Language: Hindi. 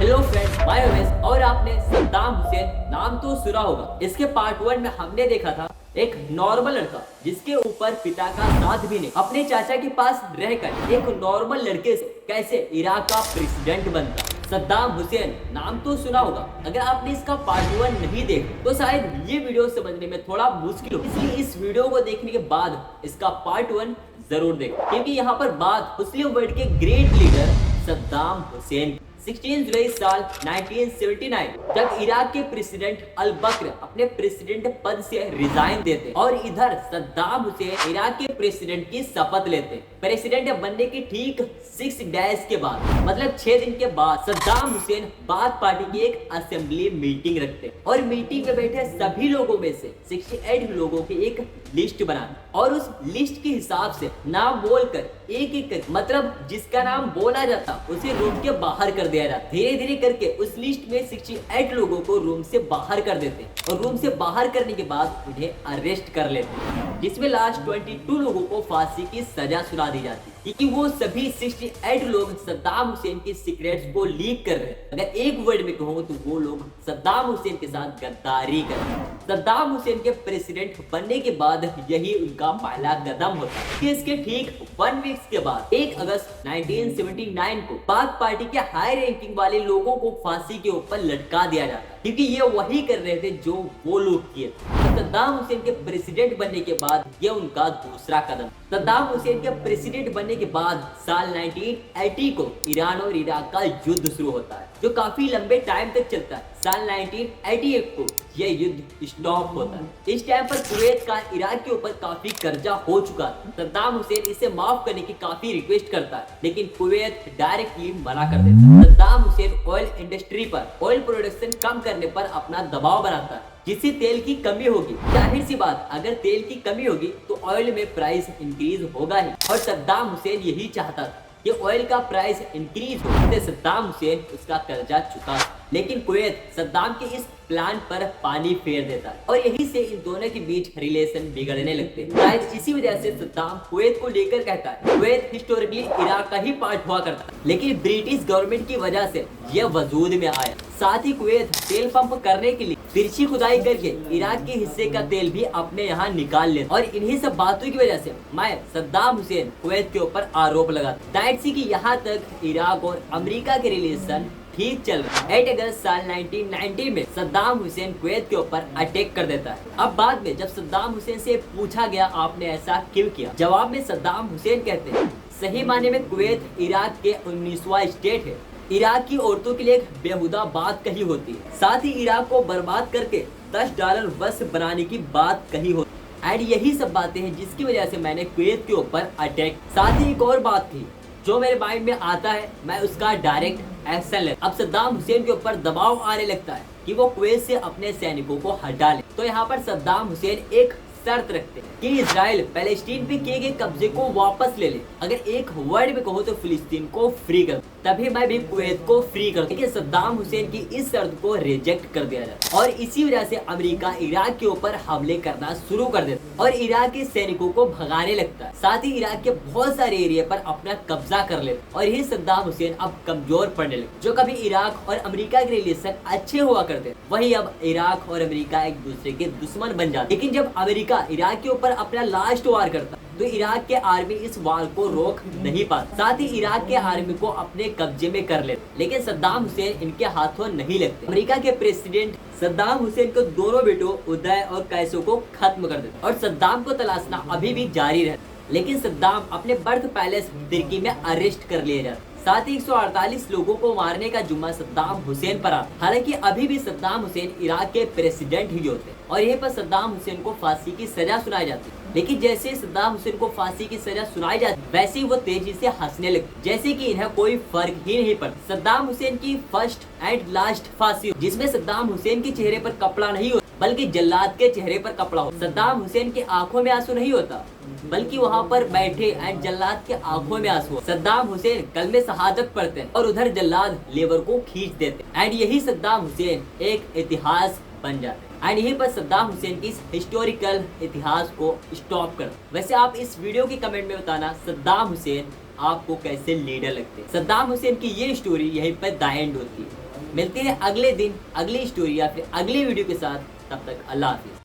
हेलो फ्रेंड्स, मैं उमेश और आपने सद्दाम हुसैन नाम तो सुना होगा। इसके पार्ट 1 में हमने देखा था एक नॉर्मल लड़का जिसके ऊपर पिता का साथ भी नहीं, अपने चाचा के पास रहकर एक नॉर्मल लड़के से कैसे इराक का प्रेसिडेंट बनता। सद्दाम हुसैन नाम तो सुना होगा। अगर आपने इसका पार्ट 1 नहीं देखा तो शायद ये वीडियो समझने में थोड़ा मुश्किल हो, इसलिए इस वीडियो को देखने के बाद इसका पार्ट 1 जरूर देखें, क्योंकि यहाँ पर बात मुस्लिम वर्ल्ड के ग्रेट लीडर सद्दाम हुसैन 16 जुलाई साल 1979 जब इराक के प्रेसिडेंट अल बकर अपने प्रेसिडेंट पद से रिजाइन देते और इधर सद्दाम हुसैन इराक के प्रेसिडेंट की शपथ लेते। प्रेसिडेंट बनने के ठीक 6 डेज के बाद, मतलब 6 दिन के बाद, सद्दाम हुसैन बाथ पार्टी की एक असेंबली मीटिंग रखते और मीटिंग में बैठे सभी लोगों में से 68 लोगों की एक लिस्ट बनाते और उस लिस्ट के हिसाब से नाम बोलकर एक एक कर, मतलब जिसका नाम बोला जाता उसे रूम के बाहर कर दिया जाता। धीरे धीरे करके उस लिस्ट में 68 लोगों को रूम से बाहर कर देते और रूम से बाहर करने के बाद उन्हें अरेस्ट कर लेते, जिसमें लास्ट 22 लोगों को फांसी की सजा सुना दी जाती, क्योंकि वो सभी 68 लोग सद्दाम हुसैन के सीक्रेट्स को लीक कर रहे हैं। अगर एक वर्ड में कहूँ तो वो लोग सद्दाम हुसैन के साथ गद्दारी कर रहे हैं। सद्दाम हुसैन के प्रेसिडेंट बनने के बाद यही उनका पहला कदम होता है कि इसके ठीक 1 वीक के बाद 1 अगस्त 1979 को बाथ पार्टी के हाई रैंकिंग वाले लोगों को फांसी के ऊपर लटका दिया जाता, क्योंकि ये वही कर रहे थे जो वो लोग किए थे। सद्दाम हुसैन के प्रेसिडेंट बनने के बाद ये उनका दूसरा कदम। सद्दाम हुसैन के प्रेसिडेंट बनने के बाद साल 1980 को ईरान और इराक का युद्ध शुरू होता है, जो काफी लंबे टाइम तक चलता है। साल 1988 को यह युद्ध स्टॉप होता है। इस टाइम पर कुवैत का इराक के ऊपर काफी कर्जा हो चुका है। सद्दाम हुसैन इसे माफ करने की काफी रिक्वेस्ट करता है, लेकिन कुवैत डायरेक्टली मना कर देता है। सद्दाम हुसैन ऑयल इंडस्ट्री पर ऑयल प्रोडक्शन कम करने पर अपना दबाव बनाता है, जिससे तेल की कमी होगी। जाहिर सी बात, अगर तेल की कमी होगी तो ऑयल में प्राइस इंक्रीज होगा ही, और सद्दाम हुसैन यही चाहता था कि ऑयल का प्राइस इंक्रीज हो। सद्दाम हुसैन उसका कर्जा चुका, लेकिन कुवैत सद्दाम के इस प्लान पर पानी फेर देता है और यही से इन दोनों के बीच रिलेशन बिगड़ने लगते हैं। शायद इसी वजह से सद्दाम कुवैत को लेकर कहता है कुवैत हिस्टोरिकली इराक का ही पार्ट हुआ करता है, लेकिन ब्रिटिश गवर्नमेंट की वजह से यह वजूद में आया। साथ ही कुवैत तेल पंप करने के लिए तिरछी खुदाई करके इराक के हिस्से का तेल भी अपने यहाँ निकाल लेता, और इन्हीं सब बातों की वजह से मैं सद्दाम हुसैन कुवैत के ऊपर आरोप लगाता। दैट्स कि यहाँ तक इराक और अमेरिका के रिलेशन ठीक चल रहा है। 8 अगस्त साल 1990 में सद्दाम हुसैन कुवैत के ऊपर अटैक कर देता है। अब बाद में जब सद्दाम हुसैन से पूछा गया आपने ऐसा क्यों किया, जवाब में सद्दाम हुसैन कहते हैं सही माने में कुवैत इराक के 19वां स्टेट है। इराक की औरतों के लिए एक बेहुदा बात कही होती है, साथ ही इराक को बर्बाद करके $10 बस बनाने की बात कही होती है। एंड यही सब बातें हैं जिसकी वजह से मैंने कुवैत के ऊपर अटैक। साथ ही एक और बात थी जो मेरे माइंड में आता है, मैं उसका डायरेक्ट एक्शन ले। अब सद्दाम हुसैन के ऊपर दबाव आने लगता है कि वो कुवैत से अपने सैनिकों को हटा ले। तो यहाँ पर सद्दाम हुसैन एक शर्त रखते हैं कि इजराइल पैलेस्टीन पे किए गए कब्जे को वापस ले ले। अगर एक वर्ड में कहो तो फिलिस्तीन को फ्री कर, तभी मैं भी कुवैत को फ्री कर। लेकिन सद्दाम हुसैन की इस शर्त को रिजेक्ट कर दिया जाता और इसी वजह से अमेरिका इराक के ऊपर हमले करना शुरू कर देता और इराक के सैनिकों को भगाने लगता है। साथ ही इराक के बहुत सारे एरिया पर अपना कब्जा कर लेता और यही सद्दाम हुसैन अब कमजोर पड़ने लगे। जो कभी इराक और अमेरिका के रिलेशन अच्छे हुआ करते वही अब इराक और अमेरिका एक दूसरे के दुश्मन बन जाते। लेकिन जब अमेरिका इराक के ऊपर अपना लास्ट वार करता तो इराक के आर्मी इस वार को रोक नहीं पाती। साथ ही इराक के आर्मी को अपने कब्जे में कर लेते, लेकिन सद्दाम हुसैन इनके हाथों नहीं लगते। अमेरिका के प्रेसिडेंट सद्दाम हुसैन को दोनों बेटों उदय और कैसो को खत्म कर देते और सद्दाम को तलाशना अभी भी जारी रहता। लेकिन सद्दाम अपने बर्थ पैलेस तुर्की में अरेस्ट कर लिए जाते। साथ ही 148 लोगों को मारने का जुम्मा सद्दाम हुसैन पर आता। हालांकि अभी भी सद्दाम हुसैन इराक के प्रेसिडेंट ही होते और यहीं पर सद्दाम हुसैन को फांसी की सजा सुनाई जाती। लेकिन जैसे सद्दाम हुसैन को फांसी की सजा सुनाई जाती वैसे ही वो तेजी से हंसने लगते, जैसे कि इन्हें कोई फर्क ही नहीं पड़ता। सद्दाम हुसैन की फर्स्ट एंड लास्ट फांसी जिसमें सद्दाम हुसैन के चेहरे पर कपड़ा नहीं होता बल्कि जल्लाद के चेहरे पर कपड़ा होता। सद्दाम हुसैन की आंखों में आंसू नहीं होता बल्कि वहाँ पर बैठे एंड जल्लाद के आंखों में आंसू। सद्दाम हुसैन कलमे शहादत पढ़ते हैं और उधर जल्लाद लेबर को खींच देते एंड यही सद्दाम हुसैन एक इतिहास बन जाते एंड यहीं पर सद्दाम हुसैन की हिस्टोरिकल इतिहास को स्टॉप कर। वैसे आप इस वीडियो के कमेंट में बताना सद्दाम हुसैन आपको कैसे लीडर लगते हैं। सद्दाम हुसैन की ये स्टोरी यहीं पर द एंड होती है। मिलते हैं अगले दिन अगली स्टोरी या फिर अगली वीडियो के साथ। तब तक अल्लाह हाफिज।